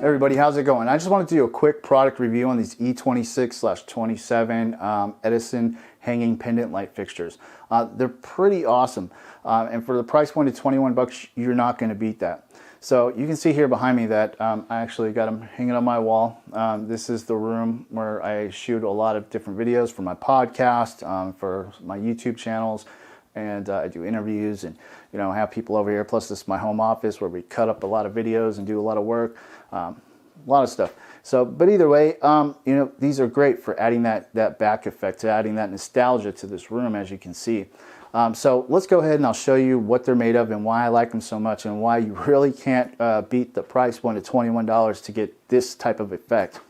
everybody, how's it going? I just wanted to do a quick product review on these E26/27 Edison hanging pendant light fixtures. They're pretty awesome, and for the price point of 21 bucks, you're not going to beat that. So you can see here behind me that I actually got them hanging on my wall. This is the room where I shoot a lot of different videos for my podcast, for my YouTube channels, and I do interviews and have people over here. Plus this is my home office where we cut up a lot of videos and do a lot of work, a lot of stuff. So, but either way, these are great for adding that back effect, to adding that nostalgia to this room, as you can see. So let's go ahead and I'll show you what they're made of and why I like them so much and why you really can't beat the price point of $21 to get this type of effect.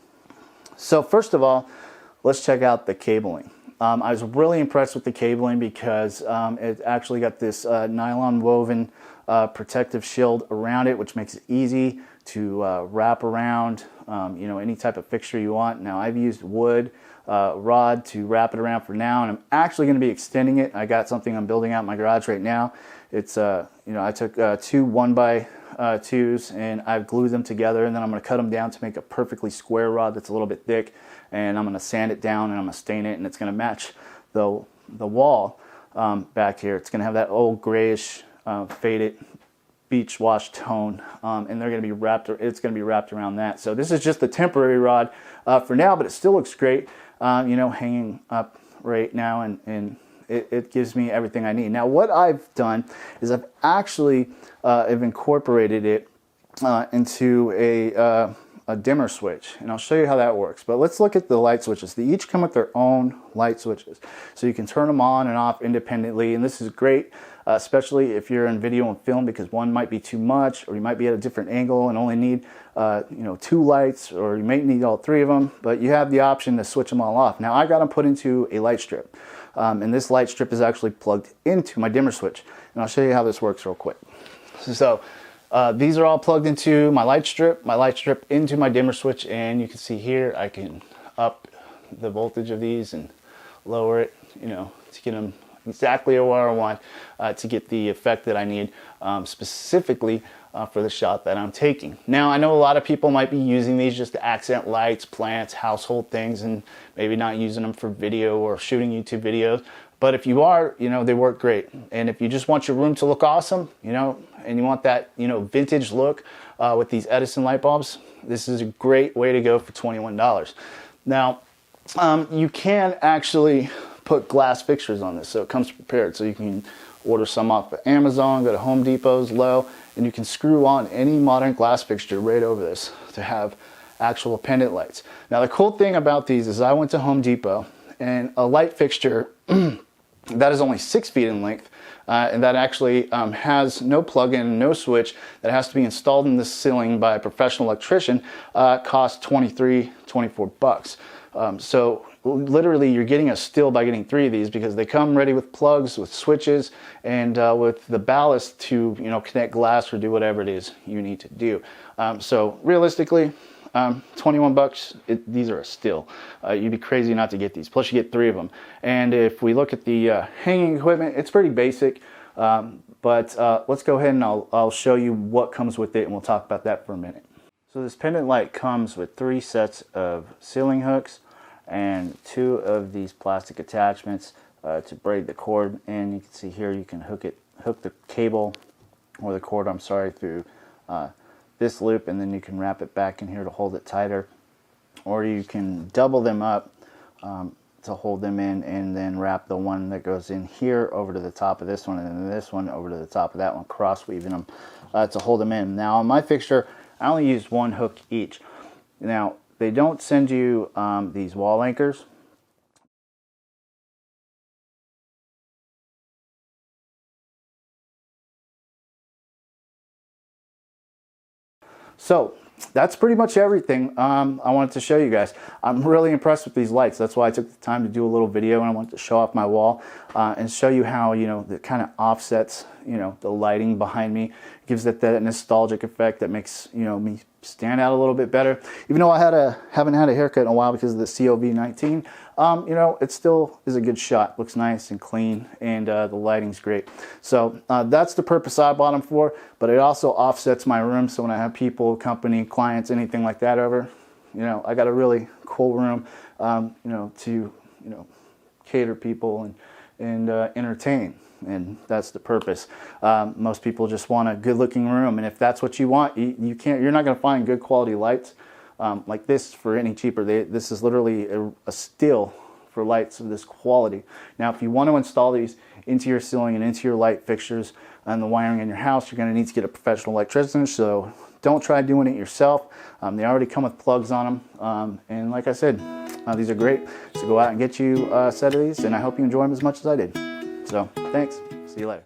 So first of all, let's check out the cabling. I was really impressed with the cabling because it actually got this nylon woven protective shield around it, which makes it easy to wrap around any type of fixture you want. Now I've used wood rod to wrap it around for now, and I'm actually going to be extending it. I got something I'm building out in my garage right now. It's I took two 1x2s and I've glued them together, and then I'm going to cut them down to make a perfectly square rod that's a little bit thick, and I'm going to sand it down and I'm going to stain it, and it's going to match the wall back here. It's going to have that old grayish faded beach wash tone, and they're going to be wrapped. It's going to be wrapped around that. So this is just a temporary rod for now, but it still looks great. Hanging up right now, and it gives me everything I need. Now, what I've done is I've actually have incorporated it into a dimmer switch, and I'll show you how that works. But let's look at the light switches. They each come with their own light switches, so you can turn them on and off independently, and this is great, especially if you're in video and film, because one might be too much, or you might be at a different angle and only need two lights, or you may need all three of them, but you have the option to switch them all off. Now I got them put into a light strip, and this light strip is actually plugged into my dimmer switch, and I'll show you how this works real quick. So these are all plugged into my light strip into my dimmer switch, and you can see here I can up the voltage of these and lower it, to get them exactly where I want to get the effect that I need, specifically for the shot that I'm taking. Now, I know a lot of people might be using these just to accent lights, plants, household things, and maybe not using them for video or shooting YouTube videos. But if you are, they work great. And if you just want your room to look awesome, and you want that, vintage look with these Edison light bulbs, this is a great way to go for $21. Now, you can actually put glass fixtures on this, so it comes prepared. So you can order some off of Amazon, go to Home Depot's, Lowe, and you can screw on any modern glass fixture right over this to have actual pendant lights. Now, the cool thing about these is I went to Home Depot, and a light fixture that is only 6 feet in length, and that actually has no plug-in, no switch, that has to be installed in the ceiling by a professional electrician, costs 24 bucks. So literally you're getting a steal by getting 3 of these, because they come ready with plugs, with switches, and with the ballast to connect glass or do whatever it is you need to do. So realistically, 21 bucks, these are a steal. You'd be crazy not to get these. Plus you get 3 of them. And if we look at the hanging equipment, it's pretty basic. But let's go ahead and I'll show you what comes with it, and we'll talk about that for a minute. So this pendant light comes with 3 sets of ceiling hooks and 2 of these plastic attachments to braid the cord. And you can see here you can hook the cable, or the cord, I'm sorry, through this loop, and then you can wrap it back in here to hold it tighter, or you can double them up to hold them in, and then wrap the one that goes in here over to the top of this one, and then this one over to the top of that one, cross weaving them to hold them in. Now on my fixture, I only used 1 hook each. Now they don't send you these wall anchors. So that's pretty much everything I wanted to show you guys. I'm really impressed with these lights. That's why I took the time to do a little video, and I wanted to show off my wall and show you how that kind of offsets the lighting behind me. It gives it that nostalgic effect that makes me stand out a little bit better. Even though I haven't had a haircut in a while because of the COVID-19, you know, it still is a good shot. Looks nice and clean, and the lighting's great. So that's the purpose I bought them for, but it also offsets my room. So when I have people, company, clients, anything like that over, you know, I got a really cool room, you know, to, you know, cater people and entertain. And that's the purpose. Most people just want a good looking room, and if that's what you want, you're not going to find good quality lights like this for any cheaper. This is literally a steal for lights of this quality. Now if you want to install these into your ceiling and into your light fixtures and the wiring in your house, you're going to need to get a professional electrician, so don't try doing it yourself. They already come with plugs on them, and like I said, these are great. So go out and get you a set of these, and I hope you enjoy them as much as I did. So thanks. See you later.